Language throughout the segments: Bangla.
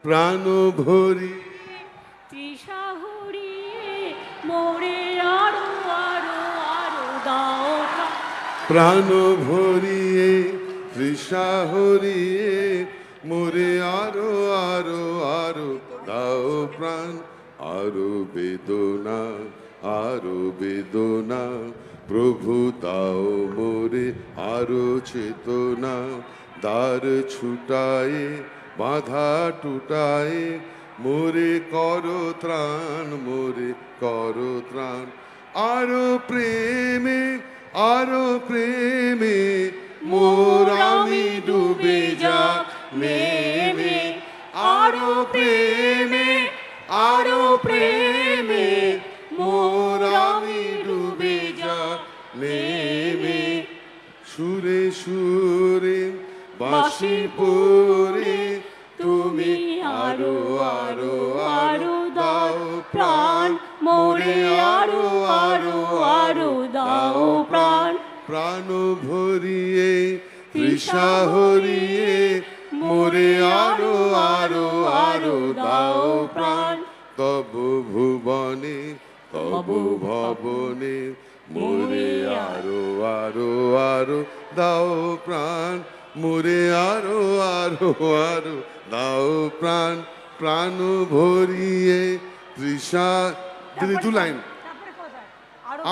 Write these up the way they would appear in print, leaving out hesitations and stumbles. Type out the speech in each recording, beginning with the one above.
প্রাণ ভরি তৃষা হরিয়ে মোরে আরো আরো আরো দাও প্রাণ ভরিয়ে তৃষা হরিয়ে মোরে আরো আরো আরো দাও প্রাণ আরো বেদনা আরো বেদনা প্রভু দাও মোরে আরো চেতনা দ্বার ছুটায়ে বাধা টুটায়ে মোরে করো ত্রাণ মোরে করো ত্রাণ আরো প্রেমে মোর আমি ডুবে যাক নেমে আরো প্রেমে মোর আমি ডুবে যাক নেমে সুরে সুরে বাঁশি পরে তুমি আরো আরো আরো দাও প্রাণ মোরে আরো আরো আরো দাও প্রাণ প্রাণ ভরিয়ে তৃষা হরিয়ে মোরে আরো আরো আরো দাও প্রাণ তব ভুবনে তব ভবনে মোরে আরো আরো আরো দাও প্রাণ মোরে আরো আরো আরো দাও প্রাণ প্রাণ ভরিয়ে তৃষা দিদি দু লাইন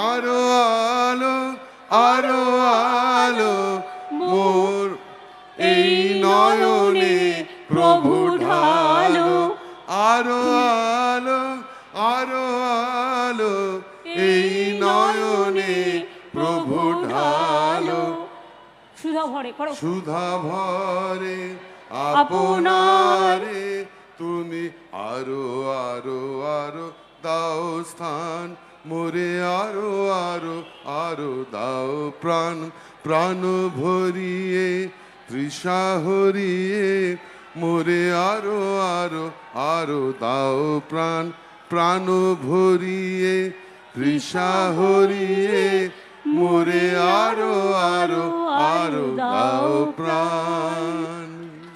আরো আলো আরো আলো মোর এই নয়নে প্রভু ঢালো আরো আলো আরো আলো এই নয়নে প্রভু ঢালো সুধা ভরে করো সুধা ভরে আপনারে তুমি আরো আরো আরো দাও স্থান মোরে আরো আরো আরো দাও প্রাণ প্রাণ ভরিয়ে তৃষা হরিয়ে মোরে আরো আরো আরো দাও প্রাণ প্রাণ ভরিয়ে তৃষা হরিয়ে মোরে আরো আরো আরো দাও প্রাণ।